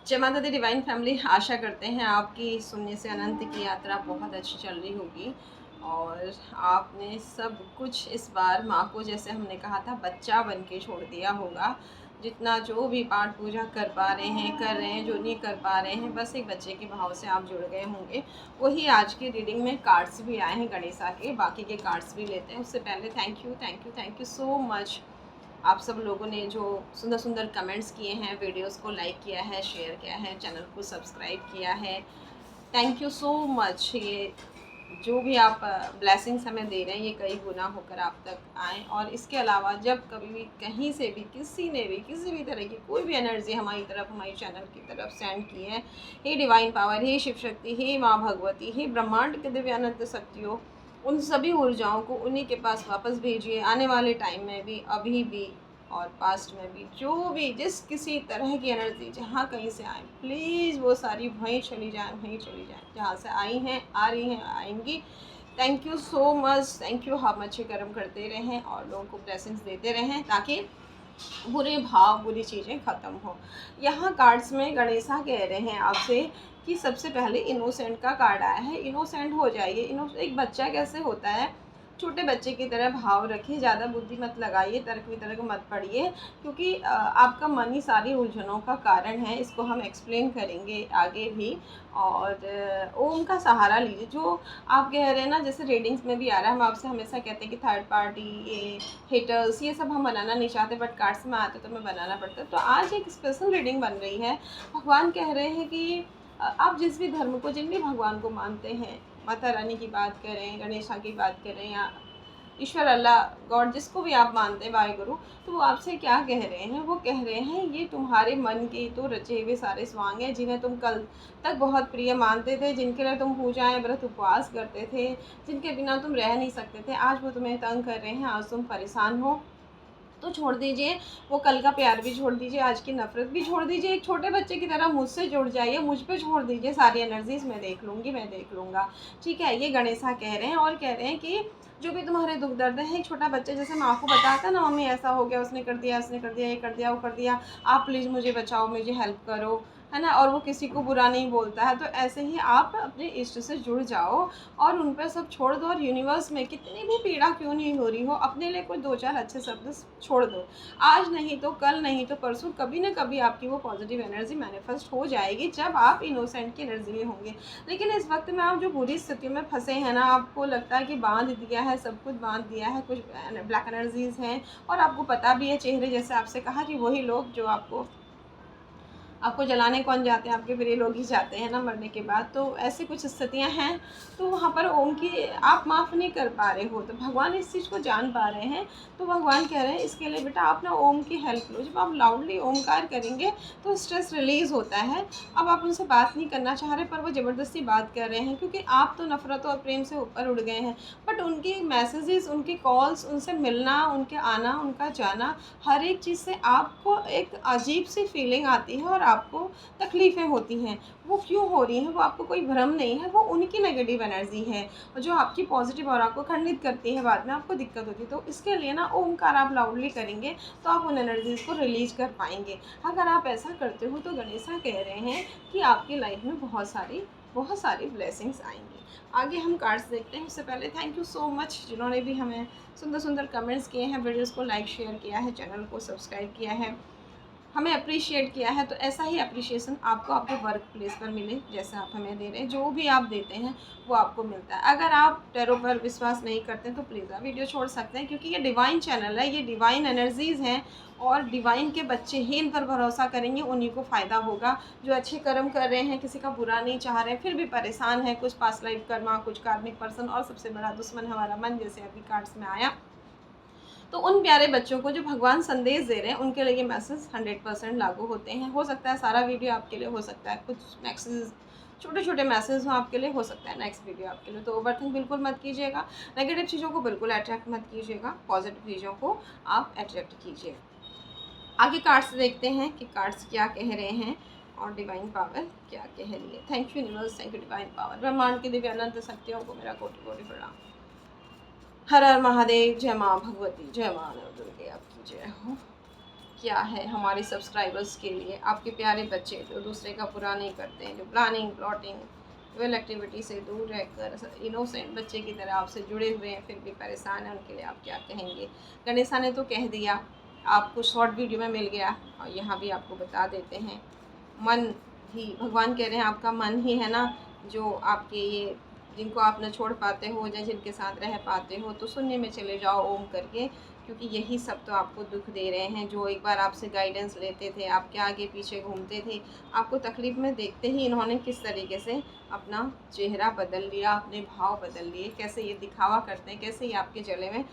जय माता दी divine family, आशा करते हैं आपकी शून्य से अनंत की यात्रा बहुत अच्छी चल रही होगी और आपने सब कुछ इस बार माँ को, जैसे हमने कहा था, बच्चा बन के छोड़ दिया होगा। जितना जो भी पाठ पूजा कर पा रहे हैं कर रहे हैं, जो नहीं कर पा रहे हैं बस एक बच्चे के भाव से आप जुड़ गए होंगे। वही आज की रीडिंग में कार्ड्स भी आए हैं गणेशा के, बाकी के कार्ड्स भी लेते हैं। उससे पहले थैंक यू सो मच आप सब लोगों ने जो सुंदर सुंदर कमेंट्स किए हैं, वीडियोस को लाइक किया है, शेयर किया है, चैनल को सब्सक्राइब किया है। Thank you so much. ये जो भी आप ब्लेसिंग्स हमें दे रहे हैं ये कई गुना होकर आप तक आएँ। और इसके अलावा जब कभी भी कहीं से भी किसी ने भी किसी भी तरह की कोई भी एनर्जी हमारी तरफ, हमारी चैनल की तरफ सेंड की है, हे डिवाइन पावर, हे शिव शक्ति, हे माँ भगवती, हे ब्रह्मांड के दिव्य अनंत शक्तियों, उन सभी ऊर्जाओं को उन्हीं के पास वापस भेजिए। आने वाले टाइम में भी, अभी भी और पास्ट में भी, जो भी जिस किसी तरह की एनर्जी जहाँ कहीं से आए, प्लीज़ वो सारी वहीं चली जाए जहाँ से आई हैं, आ रही हैं, आएंगी। Thank you so much, thank you. हम अच्छे कर्म करते रहें और लोगों को ब्लेसिंग्स देते रहें ताकि बुरे भाव, बुरी चीज़ें ख़त्म हो। यहाँ कार्ड्स में गणेशा कह रहे हैं आपसे कि सबसे पहले इनोसेंट का कार्ड आया है। इनोसेंट हो जाइए। एक बच्चा कैसे होता है, छोटे बच्चे की तरह भाव रखिए, ज़्यादा बुद्धि मत लगाइए, तर्क वितर्क मत पढ़िए, क्योंकि आपका मन ही सारी उलझनों का कारण है। इसको हम एक्सप्लेन करेंगे आगे भी। और ओम का सहारा लीजिए। जो आप कह रहे हैं ना, जैसे रीडिंग्स में भी आ रहा है, हम आपसे हमेशा कहते हैं कि थर्ड पार्टी, ये हेटर्स, ये सब हम बनाना नहीं चाहते, बट कार्ड्स में आते तो हमें बनाना पड़ता है। तो आज एक स्पेशल रीडिंग बन रही है। भगवान कह रहे हैं कि आप जिस भी धर्म को, जिन भी भगवान को मानते हैं, माता रानी की बात करें, गणेशा की बात करें, या ईश्वर, अल्लाह, गॉड, जिसको भी आप मानते हैं, वाहे गुरु, तो वो आपसे क्या कह रहे हैं? वो कह रहे हैं ये तुम्हारे मन के तो रचे हुए सारे स्वांग हैं, जिन्हें तुम कल तक बहुत प्रिय मानते थे, जिनके लिए तुम पूजाएं, व्रत, उपवास करते थे, जिनके बिना तुम रह नहीं सकते थे। आज वो तुम्हें तंग कर रहे हैं, आज तुम परेशान हो, तो छोड़ दीजिए। वो कल का प्यार भी छोड़ दीजिए, आज की नफ़रत भी छोड़ दीजिए। एक छोटे बच्चे की तरह मुझसे जुड़ जाइए, मुझ पे छोड़ दीजिए सारी एनर्जीज़। मैं देख लूँगी, मैं देख लूँगा, ठीक है? ये गणेशा कह रहे हैं। और कह रहे हैं कि जो भी तुम्हारे दुख दर्द है, एक छोटा बच्चा जैसे माँ को बताता है ना, मम्मी ऐसा हो गया, उसने कर दिया, उसने कर दिया, ये कर दिया, वो कर दिया, आप प्लीज़ मुझे बचाओ, मुझे हेल्प करो, है ना? और वो किसी को बुरा नहीं बोलता है। तो ऐसे ही आप अपने इष्ट से जुड़ जाओ और उन पर सब छोड़ दो। और यूनिवर्स में कितनी भी पीड़ा क्यों नहीं हो रही हो, अपने लिए कोई 2-4 अच्छे शब्द छोड़ दो। आज नहीं तो कल, नहीं तो परसों, कभी ना कभी आपकी वो पॉजिटिव एनर्जी मैनिफेस्ट हो जाएगी, जब आप इनोसेंट की एनर्जी में होंगे। लेकिन इस वक्त में आप जो बुरी स्थितियों में फंसे हैं ना, आपको लगता है कि बांध दिया है, सब कुछ बांध दिया है, कुछ ब्लैक एनर्जीज़ हैं, और आपको पता भी है, चेहरे जैसे आपसे कहा कि वही लोग जो आपको जलाने कौन जाते हैं, आपके प्रिय लोग ही जाते हैं ना मरने के बाद। तो ऐसी कुछ स्थितियां हैं, तो वहाँ पर ओम की आप माफ़ नहीं कर पा रहे हो, तो भगवान इस चीज़ को जान पा रहे हैं। तो भगवान कह रहे हैं इसके लिए बेटा आप ना ओम की हेल्प लो। जब आप लाउडली ओमकार करेंगे तो स्ट्रेस रिलीज़ होता है। अब आप उनसे बात नहीं करना चाह रहे, पर वो ज़बरदस्ती बात कर रहे हैं, क्योंकि आप तो नफ़रत और प्रेम से ऊपर उड़ गए हैं। बट उनकी मैसेजेस, उनकी कॉल्स, उनसे मिलना, उनके आना, उनका जाना, हर एक चीज़ से आपको एक अजीब सी फीलिंग आती है और आपको तकलीफ़ें होती हैं। वो क्यों हो रही हैं? वो आपको कोई भ्रम नहीं है, वो उनकी नेगेटिव एनर्जी है, और जो आपकी पॉजिटिव ऑरा को खंडित करती है, बाद में आपको दिक्कत होती है। तो इसके लिए ना ओमकार आप लाउडली करेंगे तो आप उन एनर्जीज़ को रिलीज़ कर पाएँगे। अगर आप ऐसा करते हो तो गणेशा कह रहे हैं कि आपकी लाइफ में बहुत सारी ब्लेसिंग्स आएँगी। आगे हम कार्ड्स देखते हैं। उससे पहले थैंक यू सो मच जिन्होंने भी हमें सुंदर सुंदर कमेंट्स किए हैं, वीडियोज़ को लाइक शेयर किया है, चैनल को सब्सक्राइब किया है, हमें अप्रिशिएट किया है। तो ऐसा ही अप्रिशिएशन आपको आपके वर्क प्लेस पर मिले, जैसे आप हमें दे रहे हैं। जो भी आप देते हैं वो आपको मिलता है। अगर आप टैरो पर विश्वास नहीं करते तो प्लीज़ आप वीडियो छोड़ सकते हैं, क्योंकि ये डिवाइन चैनल है, ये डिवाइन एनर्जीज़ हैं, और डिवाइन के बच्चे ही इन पर भरोसा करेंगे, उन्हीं को फ़ायदा होगा। जो अच्छे कर्म कर रहे हैं, किसी का बुरा नहीं चाह रहे हैं, फिर भी परेशान हैं, कुछ पास्ट लाइफ कर्मा, कुछ कार्मिक पर्सन, और सबसे बड़ा दुश्मन हमारा मन, जैसे अभी कार्ड्स में आया। तो उन प्यारे बच्चों को जो भगवान संदेश दे रहे हैं, उनके लिए ये मैसेज 100% लागू होते हैं। हो सकता है सारा वीडियो आपके लिए, हो सकता है कुछ मैसेज, छोटे छोटे मैसेज हों आपके लिए, हो सकता है नेक्स्ट वीडियो आपके लिए। तो ओवरथिंक बिल्कुल मत कीजिएगा, नेगेटिव चीज़ों को बिल्कुल अट्रैक्ट मत कीजिएगा, पॉजिटिव चीज़ों को आप अट्रैक्ट कीजिए। आगे कार्ड्स देखते हैं कि कार्ड्स क्या कह रहे हैं और डिवाइन पावर क्या कह रही है। Thank you universe, thank you divine power. ब्रह्मांड की दिव्य अनंत शक्तियों को मेरा कोटि कोटि प्रणाम। हर हर महादेव। जय माँ भगवती, जय माँ नव दुर्गे, आपकी जय हो। क्या है हमारे सब्सक्राइबर्स के लिए। आपके प्यारे बच्चे जो दूसरे का बुरा नहीं करते हैं, जो प्लानिंग प्लॉटिंग वेल एक्टिविटी से दूर रहकर इनोसेंट बच्चे की तरह आपसे जुड़े हुए हैं, फिर भी परेशान हैं, उनके लिए आप क्या कहेंगे। गणेशा ने तो कह दिया, आपको शॉर्ट वीडियो में मिल गया, और यहाँ भी आपको बता देते हैं। मन ही भगवान कह रहे हैं, आपका मन ही है ना जो आपके ये जिनको आप न छोड़ पाते हो या जिनके साथ रह पाते हो, तो शून्य में चले जाओ ओम करके, क्योंकि यही सब तो आपको दुख दे रहे हैं। जो एक बार आपसे गाइडेंस लेते थे, आपके आगे पीछे घूमते थे, आपको तकलीफ़ में देखते ही इन्होंने किस तरीके से अपना चेहरा बदल लिया, अपने भाव बदल लिए, कैसे ये दिखावा करते हैं, कैसे ये आपके गले में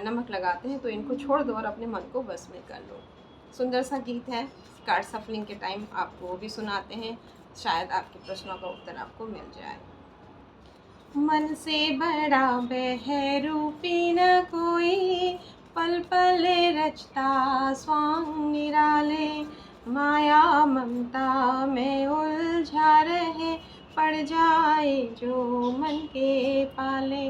नमक लगाते हैं। तो इनको छोड़ दो और अपने मन को बस में कर लो। सुंदर सा गीत है, कार्ड सफलिंग के टाइम आपको वो भी सुनाते हैं, शायद आपके प्रश्नों का उत्तर आपको मिल जाए। मन से बड़ा बहरूपी न कोई, पल पल रचता स्वांग निराले, माया ममता में उलझा रहे, पड़ जाए जो मन के पाले।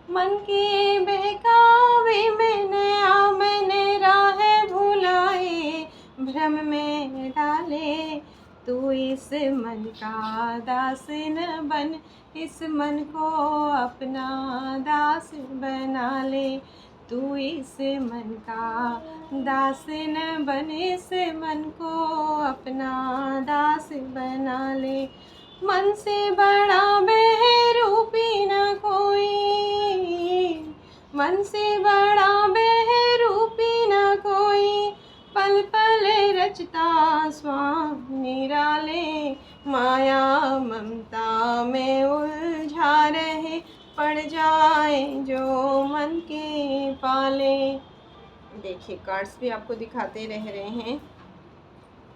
मन के बहकावे में नया मैंने राह भुलाए, भ्रम में डाले, तू इस मन का दास न बन, इस मन को अपना दास बना ले। तू इस मन का दास न बन, इस मन को अपना दास बना ले। मन से बड़ा बहरूपी न कोई, मन से बड़ा बहरूपी न कोई, पल पल रचता स्वांग निराले, माया ममता में उलझा रहे, पड़ जाए जो मन के पाले। देखिए कार्ड्स भी आपको दिखाते रह रहे हैं।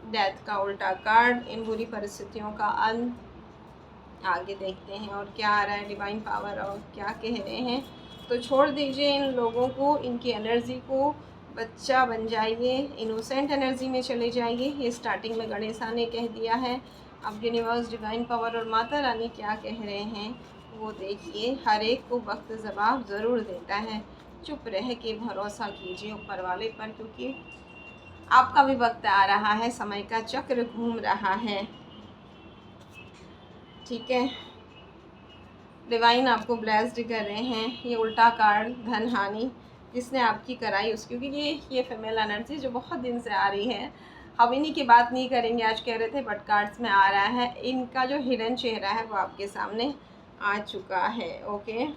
डेथ का उल्टा कार्ड, इन बुरी परिस्थितियों का अंत। आगे देखते हैं और क्या आ रहा है डिवाइन पावर और क्या कह रहे हैं। तो छोड़ दीजिए इन लोगों को, इनकी एनर्जी को, बच्चा बन जाइए, इनोसेंट एनर्जी में चले जाइए। ये स्टार्टिंग में गणेशा ने कह दिया है। अब यूनिवर्स, डिवाइन पावर और माता रानी क्या कह रहे हैं वो देखिए। हर एक को वक्त जवाब ज़रूर देता है, चुप रह के भरोसा कीजिए ऊपर वाले पर, क्योंकि आपका भी वक्त आ रहा है, समय का चक्र घूम रहा है। ठीक है, डिवाइन आपको ब्लेस्ड कर रहे हैं। ये उल्टा कार्ड धन हानि जिसने आपकी कराई उस, क्योंकि ये फीमेल एनर्जी जो बहुत दिन से आ रही है। हम इन्हीं की बात नहीं करेंगे आज, कह रहे थे, बट कार्ड्स में आ रहा है। इनका जो हिडन चेहरा है वो आपके सामने आ चुका है। ओके,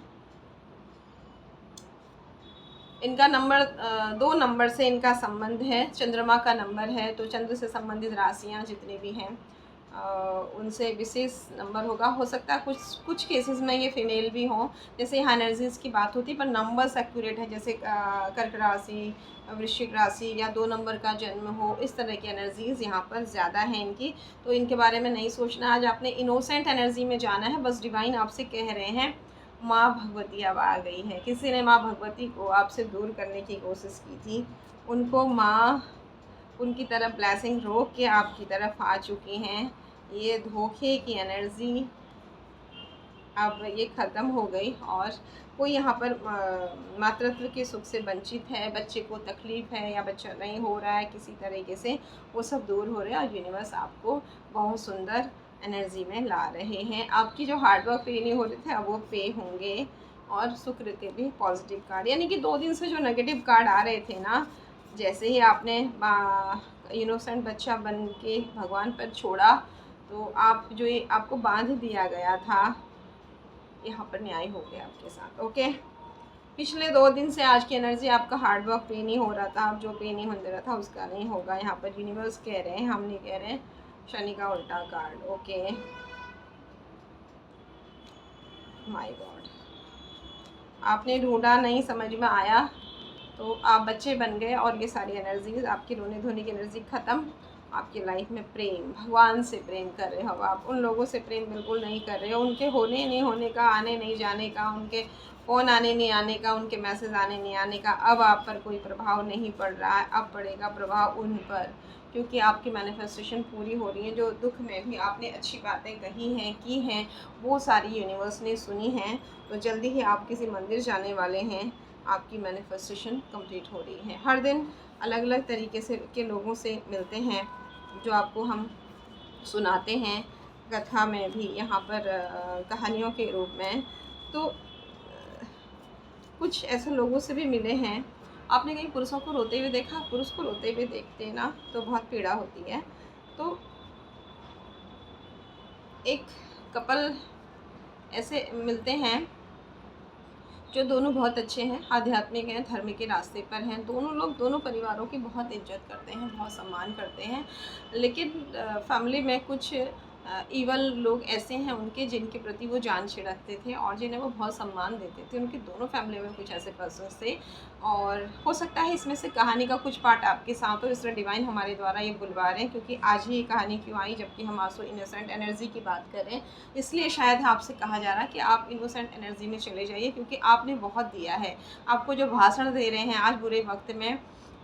इनका नंबर 2 नंबर से इनका संबंध है, चंद्रमा का नंबर है। तो चंद्र से संबंधित राशियाँ जितनी भी हैं उनसे विशेष नंबर होगा। हो सकता है कुछ केसेस में ये फीमेल भी हों, जैसे यहाँ एनर्जीज़ की बात होती है, पर नंबर्स एक्यूरेट है। जैसे कर्क राशि, वृश्चिक राशि या 2 नंबर का जन्म हो, इस तरह की एनर्जीज़ यहाँ पर ज़्यादा हैं इनकी। तो इनके बारे में नहीं सोचना, आज आपने इनोसेंट एनर्जी में जाना है। बस डिवाइन आपसे कह रहे हैं माँ भगवती अब आ गई है। किसी ने माँ भगवती को आपसे दूर करने की कोशिश की थी, उनको माँ उनकी तरफ ब्लेसिंग रोक के आपकी तरफ आ चुकी हैं। ये धोखे की एनर्जी अब ये ख़त्म हो गई, और कोई यहाँ पर मातृत्व के सुख से वंचित है, बच्चे को तकलीफ़ है या बच्चा नहीं हो रहा है किसी तरीके से, वो सब दूर हो रहे हैं। और यूनिवर्स आपको बहुत सुंदर एनर्जी में ला रहे हैं। आपकी जो हार्डवर्क पे नहीं हो रहे थे अब वो पे होंगे। और शुक्र के भी पॉजिटिव कार्ड, यानी कि 2 दिन से जो नेगेटिव कार्ड आ रहे थे ना, जैसे ही आपने इनोसेंट बच्चा बन के भगवान पर छोड़ा, तो आप जो ये आपको बांध दिया गया था, यहाँ पर न्याय हो गया आपके साथ। ओके, पिछले 2 दिन से आज की एनर्जी आपका हार्डवर्क पे नहीं हो रहा था, आप जो पे नहीं हो रहा था उसका नहीं होगा। यहाँ पर यूनिवर्स कह रहे हैं, हम नहीं कह रहे हैं। शनि का उल्टा कार्ड। ओके, माय गॉड, आपने ढूंढा, नहीं समझ में आया, तो आप बच्चे बन गए और ये सारी एनर्जीज आपकी रोने धोने की एनर्जी ख़त्म। आपकी लाइफ में प्रेम, भगवान से प्रेम कर रहे हो आप, उन लोगों से प्रेम बिल्कुल नहीं कर रहे हो। उनके होने नहीं होने का, आने नहीं जाने का, उनके फ़ोन आने नहीं आने का, उनके मैसेज आने नहीं आने का अब आप पर कोई प्रभाव नहीं पड़ रहा है। अब पड़ेगा प्रभाव उन पर, क्योंकि आपकी मैनिफेस्टेशन पूरी हो रही है। जो दुख में भी आपने अच्छी बातें कही हैं, की हैं, वो सारी यूनिवर्स ने सुनी हैं। तो जल्दी ही आप किसी मंदिर जाने वाले हैं, आपकी मैनिफेस्टेशन कंप्लीट हो रही है। हर दिन अलग अलग तरीके से के लोगों से मिलते हैं, जो आपको हम सुनाते हैं कथा में भी, यहाँ पर कहानियों के रूप में। तो कुछ ऐसे लोगों से भी मिले हैं। आपने कहीं पुरुषों को रोते हुए देखा? पुरुष को रोते हुए देखते हैं ना तो बहुत पीड़ा होती है। तो एक कपल ऐसे मिलते हैं जो दोनों बहुत अच्छे हैं, आध्यात्मिक हैं, धर्म के रास्ते पर हैं। दोनों लोग दोनों परिवारों की बहुत इज्जत करते हैं, बहुत सम्मान करते हैं। लेकिन फैमिली में कुछ ईवल लोग ऐसे हैं उनके, जिनके प्रति वो जान छिड़कते थे और जिन्हें वो बहुत सम्मान देते थे। उनके दोनों फैमिली में कुछ ऐसे पर्सन्स थे, और हो सकता है इसमें से कहानी का कुछ पार्ट आपके साथ हो, इसलिए डिवाइन हमारे द्वारा ये बुलवा रहे हैं। क्योंकि आज ही ये कहानी क्यों आई, जबकि हम आंसू इनोसेंट एनर्जी की बात करें, इसलिए शायद आपसे कहा जा रहा है कि आप इनोसेंट एनर्जी में चले जाइए, क्योंकि आपने बहुत दिया है। आपको जो भाषण दे रहे हैं आज बुरे वक्त में,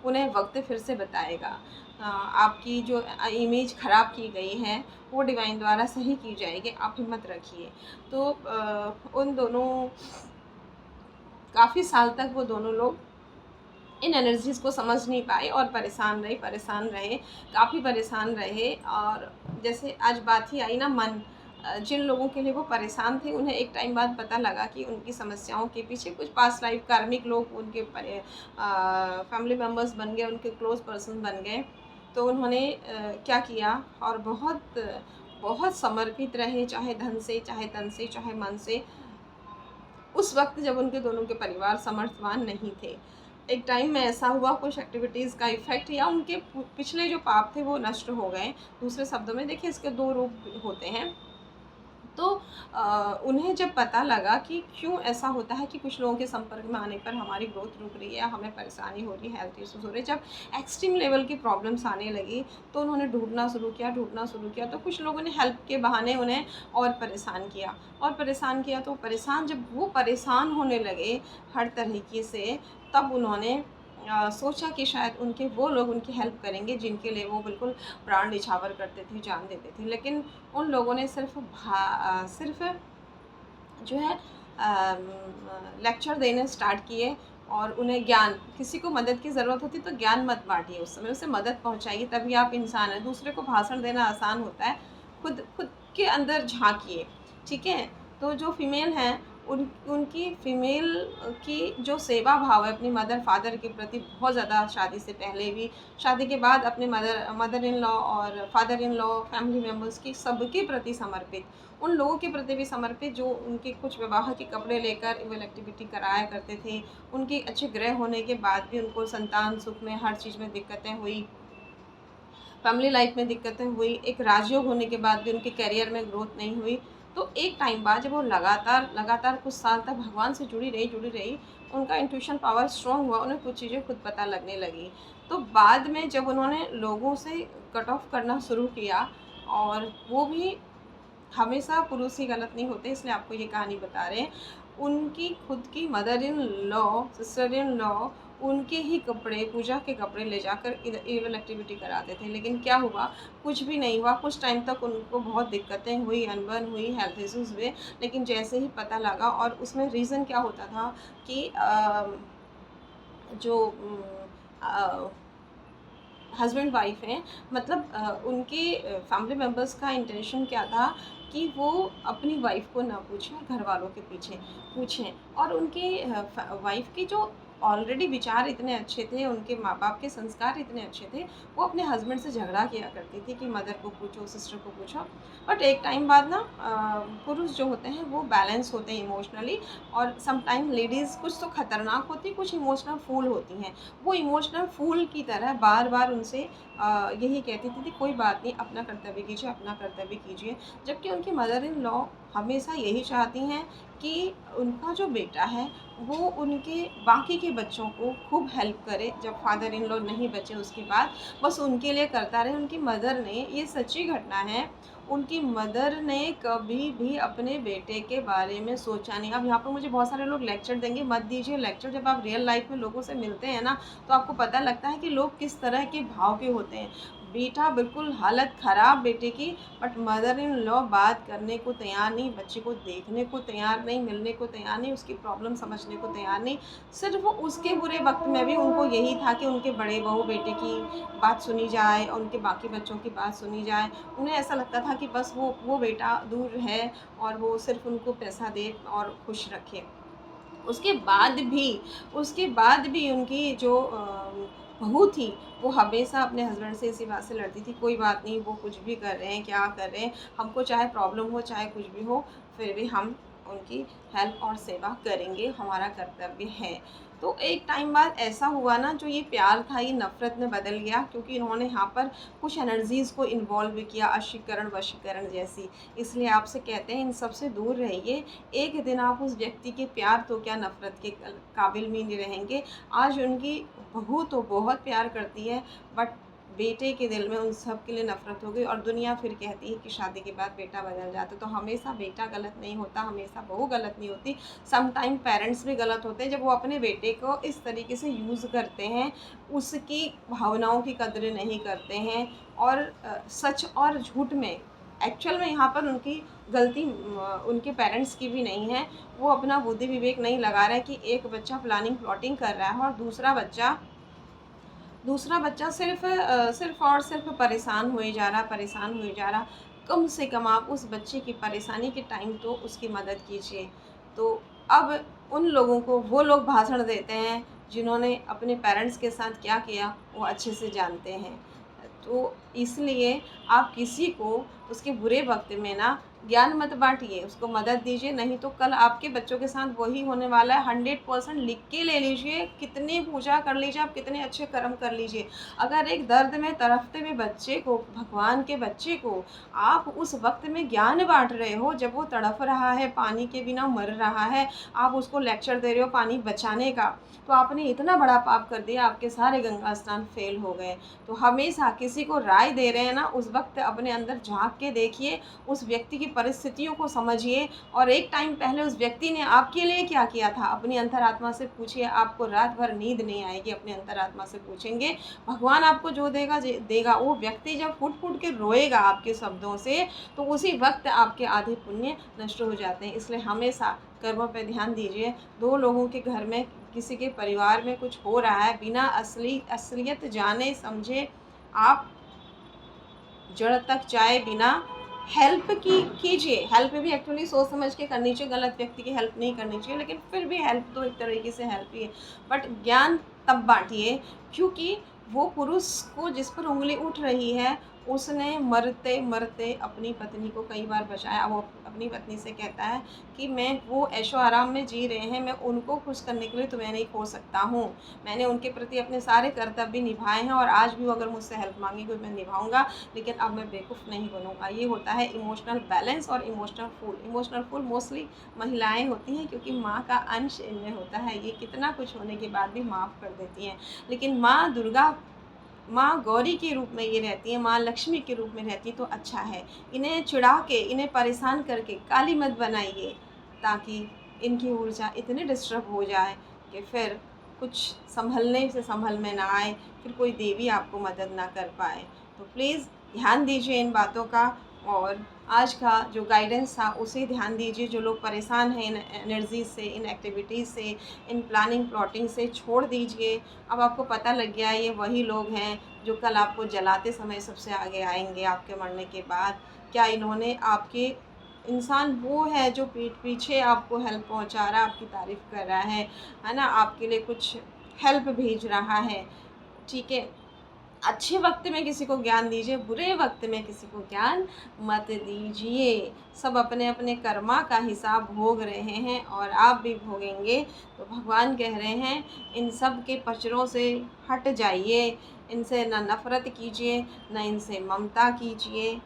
उन्हें वक्त फिर से बताएगा। आपकी जो इमेज ख़राब की गई है वो डिवाइन द्वारा सही की जाएगी, आप हिम्मत रखिए। तो उन दोनों काफ़ी साल तक वो दोनों लोग इन एनर्जीज़ को समझ नहीं पाए और परेशान रहे, काफ़ी परेशान रहे। और जैसे आज बात ही आई ना मन, जिन लोगों के लिए वो परेशान थे, उन्हें एक टाइम बाद पता लगा कि उनकी समस्याओं के पीछे कुछ पास्ट लाइफ कार्मिक लोग उनके फैमिली मेम्बर्स बन गए, उनके क्लोज पर्सन बन गए। तो उन्होंने क्या किया, और बहुत बहुत समर्पित रहे, चाहे धन से, चाहे तन से, चाहे मन से, उस वक्त जब उनके दोनों के परिवार समर्थवान नहीं थे। एक टाइम में ऐसा हुआ, कुछ एक्टिविटीज़ का इफ़ेक्ट, या उनके पिछले जो पाप थे वो नष्ट हो गए। दूसरे शब्दों में देखिए, इसके दो रूप होते हैं। तो उन्हें जब पता लगा कि क्यों ऐसा होता है कि कुछ लोगों के संपर्क में आने पर हमारी ग्रोथ रुक रही है, हमें परेशानी हो रही है, हेल्थ इश्यूज हो रहे हैं, जब एक्सट्रीम लेवल की प्रॉब्लम्स आने लगी, तो उन्होंने ढूंढना शुरू किया। तो कुछ लोगों ने हेल्प के बहाने उन्हें और परेशान किया। तो जब वो परेशान होने लगे हर तरीके से, तब उन्होंने सोचा कि शायद उनके वो लोग उनकी हेल्प करेंगे जिनके लिए वो बिल्कुल प्राण निछावर करते थे, जान देते थे। लेकिन उन लोगों ने सिर्फ जो है लेक्चर देने स्टार्ट किए, और उन्हें ज्ञान, किसी को मदद की ज़रूरत होती तो ज्ञान मत बांटिए, उस समय उसे मदद पहुंचाइए, तभी आप इंसान हैं। दूसरे को भाषण देना आसान होता है, खुद के अंदर झांकिए, ठीक है। तो जो फीमेल हैं, उनकी फीमेल की जो सेवा भाव है अपनी मदर फादर के प्रति बहुत ज़्यादा, शादी से पहले भी, शादी के बाद अपने मदर इन लॉ और father in law, family members की सबके प्रति समर्पित, उन लोगों के प्रति भी समर्पित जो उनके कुछ विवाह के कपड़े लेकर इवल एक्टिविटी कराया करते थे। उनके अच्छे ग्रह होने के बाद भी उनको संतान सुख में हर चीज़ में दिक्कतें हुई, फैमिली लाइफ में दिक्कतें हुई, एक राजयोग होने के बाद भी उनके करियर में ग्रोथ नहीं हुई। तो एक टाइम बाद जब वो लगातार कुछ साल तक भगवान से जुड़ी रही, उनका इंट्यूशन पावर स्ट्रॉन्ग हुआ, उन्हें कुछ चीज़ें खुद पता लगने लगी। तो बाद में जब उन्होंने लोगों से कट ऑफ करना शुरू किया, और वो भी हमेशा पुरुष ही गलत नहीं होते, इसलिए आपको ये कहानी बता रहे हैं। उनकी खुद की mother in law, sister in law, उनके ही कपड़े, पूजा के कपड़े ले जाकर इवल एक्टिविटी कराते थे। लेकिन क्या हुआ, कुछ भी नहीं हुआ। कुछ टाइम तक उनको बहुत दिक्कतें हुई, अनबन हुई, हेल्थ इश्यूज़ हुए। लेकिन जैसे ही पता लगा, और उसमें रीज़न क्या होता था कि जो हस्बैंड वाइफ हैं, मतलब उनके फैमिली मेम्बर्स का इंटेंशन क्या था कि वो अपनी वाइफ को ना पूछें, घर वालों के पीछे पूछें। और उनके वाइफ के जो ऑलरेडी विचार इतने अच्छे थे, उनके माँ बाप के संस्कार इतने अच्छे थे, वो अपने हस्बैंड से झगड़ा किया करती थी कि मदर को पूछो, सिस्टर को पूछो। बट एक टाइम बाद ना पुरुष जो होते हैं वो बैलेंस होते हैं इमोशनली, और समटाइम लेडीज़ कुछ तो ख़तरनाक होती, कुछ इमोशनल फूल होती हैं। वो इमोशनल फूल की तरह बार बार उनसे यही कहती थी कोई बात नहीं, अपना कर्तव्य कीजिए, अपना कर्तव्य कीजिए। जबकि उनकी मदर इन लॉ हमेशा यही चाहती हैं कि उनका जो बेटा है वो उनके बाकी के बच्चों को खूब हेल्प करे, जब फादर इन लॉ नहीं बचे उसके बाद बस उनके लिए करता रहे। उनकी मदर ने, ये सच्ची घटना है, उनकी मदर ने कभी भी अपने बेटे के बारे में सोचा नहीं। अब यहाँ पर मुझे बहुत सारे लोग लेक्चर देंगे, मत दीजिए लेक्चर। जब आप रियल लाइफ में लोगों से मिलते हैं ना, तो आपको पता लगता है कि लोग किस तरह के भाव के होते हैं। बेटा बिल्कुल हालत ख़राब बेटे की, बट मदर इन लॉ बात करने को तैयार नहीं, बच्चे को देखने को तैयार नहीं, मिलने को तैयार नहीं, उसकी प्रॉब्लम समझने को तैयार नहीं। सिर्फ़ उसके बुरे वक़्त में भी उनको यही था कि उनके बड़े बहू बेटे की बात सुनी जाए और उनके बाकी बच्चों की बात सुनी जाए। उन्हें ऐसा लगता था कि बस वो बेटा दूर है और वो सिर्फ़ उनको पैसा दे और खुश रखे। उसके बाद भी उसके बाद भी उनकी जो बहू थी, वो हमेशा अपने हस्बैंड से इसी बात से लड़ती थी, कोई बात नहीं, वो कुछ भी कर रहे हैं, क्या कर रहे हैं, हमको चाहे प्रॉब्लम हो, चाहे कुछ भी हो, फिर भी हम उनकी हेल्प और सेवा करेंगे, हमारा कर्तव्य है। तो एक टाइम बाद ऐसा हुआ ना, जो ये प्यार था ये नफ़रत में बदल गया, क्योंकि इन्होंने यहाँ पर कुछ एनर्जीज़ को इन्वॉल्व किया, अशीकरण, वशीकरण जैसी। इसलिए आपसे कहते हैं इन सब से दूर रहिए। एक दिन आप उस व्यक्ति के प्यार तो क्या नफ़रत के काबिल भी नहीं रहेंगे। आज उनकी बहू तो बहुत प्यार करती है, बट बेटे के दिल में उन सब के लिए नफ़रत हो गई और दुनिया फिर कहती है कि शादी के बाद बेटा बदल जाता है। तो हमेशा बेटा गलत नहीं होता, हमेशा बहू गलत नहीं होती। सम टाइम पेरेंट्स भी गलत होते हैं जब वो अपने बेटे को इस तरीके से यूज़ करते हैं, उसकी भावनाओं की कदर नहीं करते हैं और सच और झूठ में एक्चुअल में यहाँ पर उनकी गलती उनके पेरेंट्स की भी नहीं है। वो अपना बुद्धि विवेक नहीं लगा रहे कि एक बच्चा प्लानिंग प्लॉटिंग कर रहा है और दूसरा बच्चा सिर्फ़ और सिर्फ़ परेशान हुए जा रहा, परेशान हुए जा रहा। कम से कम आप उस बच्चे की परेशानी के टाइम तो उसकी मदद कीजिए। तो अब उन लोगों को वो लोग भाषण देते हैं, जिन्होंने अपने पेरेंट्स के साथ क्या किया, वो अच्छे से जानते हैं। तो इसलिए आप किसी को उसके बुरे वक़्त में ना ज्ञान मत बाँटिए, उसको मदद दीजिए, नहीं तो कल आपके बच्चों के साथ वही होने वाला है। 100% लिख के ले लीजिए, कितनी पूजा कर लीजिए, आप कितने अच्छे कर्म कर लीजिए। अगर एक दर्द में तड़पते हुए बच्चे को, भगवान के बच्चे को आप उस वक़्त में ज्ञान बाँट रहे हो, जब वो तड़प रहा है, पानी के बिना मर रहा है, आप उसको लेक्चर दे रहे हो पानी बचाने का, तो आपने इतना बड़ा पाप कर दिया, आपके सारे गंगा स्नान फ़ेल हो गए। तो हमेशा किसी को राय दे रहे हैं ना, उस वक़्त अपने अंदर झाँक के देखिए, उस व्यक्ति की परिस्थितियों को समझिए और एक टाइम पहले उस व्यक्ति ने आपके लिए क्या किया था, अपनी अंतरात्मा से पूछिए। आपको रात भर नींद नहीं आएगी, अपनी अंतरात्मा से पूछेंगे, भगवान आपको जो देगा। वो व्यक्ति जब फूट-फूट के रोएगा आपके शब्दों से, तो उसी वक़्त आपके आधे पुण्य नष्ट हो जाते हैं। इसलिए हमेशा कर्मों पे ध्यान दीजिए। 2 लोगों के घर में, किसी के परिवार में कुछ हो रहा है, बिना असलियत जाने समझे आप जड़ तक जाए बिना हेल्प कीजिए। हेल्प भी एक्चुअली सोच समझ के करनी चाहिए, गलत व्यक्ति की हेल्प नहीं करनी चाहिए, लेकिन फिर भी हेल्प तो एक तरीके से हेल्प ही है। बट ज्ञान तब बाँटिए, क्योंकि वो पुरुष को जिस पर उँगली उठ रही है, उसने मरते-मरते अपनी पत्नी को कई बार बचाया। वो अपनी पत्नी से कहता है कि वो ऐशो-आराम में जी रहे हैं, मैं उनको खुश करने के लिए तुम्हें नहीं खो सकता हूँ। मैंने उनके प्रति अपने सारे कर्तव्य निभाए हैं और आज भी वो अगर मुझसे हेल्प माँगेगी मैं निभाऊँगा, लेकिन अब मैं बेवकूफ़ नहीं बनूँगा। ये होता है इमोशनल बैलेंस और emotional fool. Emotional fool mostly महिलाएँ होती हैं, क्योंकि माँ का अंश इनमें होता है। ये कितना कुछ होने के बाद भी माफ़ कर देती हैं। लेकिन माँ दुर्गा, माँ गौरी के रूप में ये रहती हैं, माँ लक्ष्मी के रूप में रहती हैं, तो अच्छा है। इन्हें चिढ़ा के, इन्हें परेशान करके काली मत बनाइए, ताकि इनकी ऊर्जा इतनी डिस्टर्ब हो जाए कि फिर कुछ सँभलने से सँभल में ना आए, फिर कोई देवी आपको मदद ना कर पाए। तो प्लीज़ ध्यान दीजिए इन बातों का और आज का जो गाइडेंस था उसे ध्यान दीजिए। जो लोग परेशान हैं इन एनर्जीज़ से, इन एक्टिविटीज़ से, इन प्लानिंग प्लॉटिंग से, छोड़ दीजिए। अब आपको पता लग गया ये वही लोग हैं जो कल आपको जलाते समय सबसे आगे आएंगे आपके मरने के बाद। क्या इन्होंने आपके, इंसान वो है जो पीठ पीछे आपको हेल्प पहुंचा रहा है, आपकी तारीफ़ कर रहा है ना, आपके लिए कुछ हेल्प भेज रहा है, ठीक है। अच्छे वक्त में किसी को ज्ञान दीजिए, बुरे वक्त में किसी को ज्ञान मत दीजिए। सब अपने अपने कर्मा का हिसाब भोग रहे हैं और आप भी भोगेंगे। तो भगवान कह रहे हैं इन सब के पचड़ों से हट जाइए, इनसे ना नफ़रत कीजिए, ना इनसे ममता कीजिए।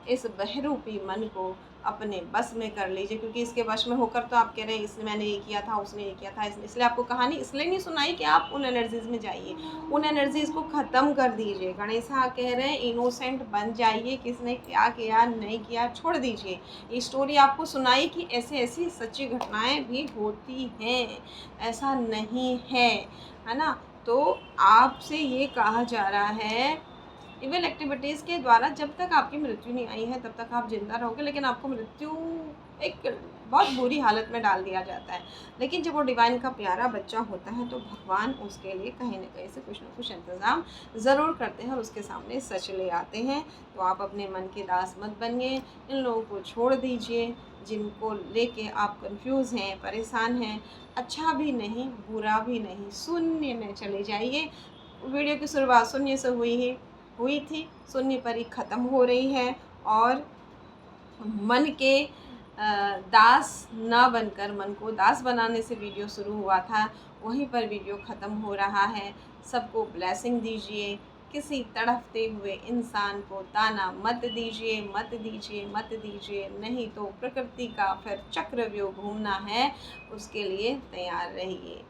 इस बहरूपी मन को अपने बस में कर लीजिए, क्योंकि इसके वश में होकर तो आप कह रहे हैं इसने, मैंने ये किया था, उसने ये किया था, इसलिए आपको कहानी इसलिए नहीं सुनाई कि आप उन एनर्जीज़ में जाइए, उन एनर्जीज़ को ख़त्म कर दीजिए। गणेशा कह रहे हैं इनोसेंट बन जाइए, किसने क्या किया नहीं किया छोड़ दीजिए। ये स्टोरी आपको सुनाई कि ऐसे ऐसी सच्ची घटनाएं भी होती हैं, ऐसा नहीं है, है ना। तो आपसे ये कहा जा रहा है इविल एक्टिविटीज़ के द्वारा जब तक आपकी मृत्यु नहीं आई है तब तक आप जिंदा रहोगे, लेकिन आपको मृत्यु एक बहुत बुरी हालत में डाल दिया जाता है। लेकिन जब वो डिवाइन का प्यारा बच्चा होता है तो भगवान उसके लिए कहीं ना कहीं से कुछ ना कुछ इंतज़ाम ज़रूर करते हैं और उसके सामने सच ले आते हैं। तो आप अपने मन के दास मत बनिए, इन लोगों को छोड़ दीजिए जिनको लेके आप कंफ्यूज हैं, परेशान हैं। अच्छा भी नहीं बुरा भी नहीं, शून्य में चले जाइए। वीडियो की शुरुआत शून्य से हुई थी, शून्य पर ही ख़त्म हो रही है। और मन के दास ना बनकर मन को दास बनाने से वीडियो शुरू हुआ था, वहीं पर वीडियो ख़त्म हो रहा है। सबको ब्लेसिंग दीजिए, किसी तड़पते हुए इंसान को ताना मत दीजिए, मत दीजिए, मत दीजिए, नहीं तो प्रकृति का फिर चक्रव्यूह घूमना है, उसके लिए तैयार रहिए।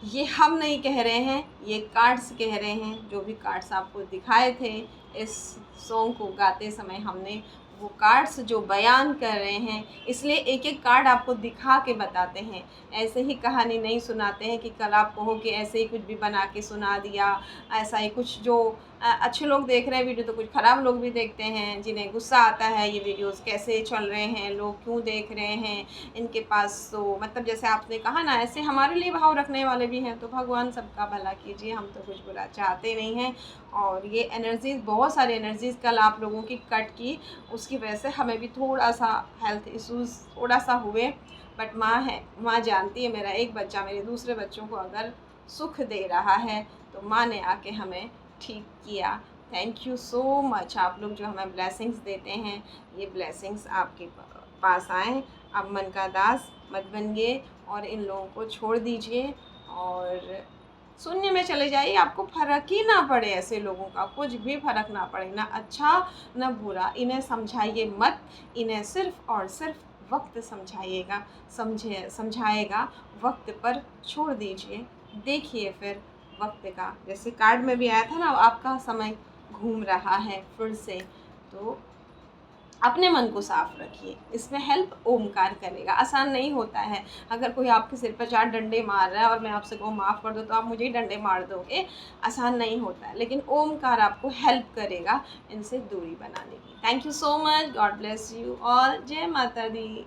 ये हम नहीं कह रहे हैं, ये कार्ड्स कह रहे हैं। जो भी कार्ड्स आपको दिखाए थे इस सॉन्ग को गाते समय, हमने वो कार्ड्स जो बयान कर रहे हैं, इसलिए एक एक कार्ड आपको दिखा के बताते हैं। ऐसे ही कहानी नहीं सुनाते हैं कि कल आप कहो कि ऐसे ही कुछ भी बना के सुना दिया, ऐसा ही कुछ। जो अच्छे लोग देख रहे हैं वीडियो, तो कुछ ख़राब लोग भी देखते हैं जिन्हें गुस्सा आता है ये वीडियोस कैसे चल रहे हैं, लोग क्यों देख रहे हैं, इनके पास तो मतलब जैसे आपने कहा ना, ऐसे हमारे लिए भाव रखने वाले भी हैं। तो भगवान सबका भला कीजिए, हम तो कुछ बुरा चाहते नहीं हैं। और ये एनर्जीज़, बहुत सारी एनर्जीज़ कल आप लोगों की कट की, उसकी वजह से हमें भी थोड़ा सा हेल्थ इश्यूज़ थोड़ा सा हुए। बट माँ है, माँ जानती है मेरा एक बच्चा मेरे दूसरे बच्चों को अगर सुख दे रहा है तो माँ ने आके हमें ठीक किया। Thank you so much. आप लोग जो हमें ब्लेसिंग्स देते हैं, ये ब्लेसिंग्स आपके पास आएँ। अब मन का दास मत बनिए और इन लोगों को छोड़ दीजिए और शून्य में चले जाइए। आपको फ़र्क ही ना पड़े, ऐसे लोगों का कुछ भी फ़र्क ना पड़े, ना अच्छा ना बुरा। इन्हें समझाइए मत, इन्हें सिर्फ़ और सिर्फ वक्त समझाएगा। वक्त पर छोड़ दीजिए, देखिए फिर वक्त का, जैसे कार्ड में भी आया था ना, आपका समय घूम रहा है फिर से। तो अपने मन को साफ रखिए, इसमें हेल्प ओमकार करेगा। आसान नहीं होता है, अगर कोई आपके सिर पर 4 डंडे मार रहा है और मैं आपसे कहूँ माफ़ कर दो, तो आप मुझे ही डंडे मार दोगे। आसान नहीं होता है, लेकिन ओमकार आपको हेल्प करेगा इनसे दूरी बनाने की। Thank you so much, God bless you all. जय माता दी।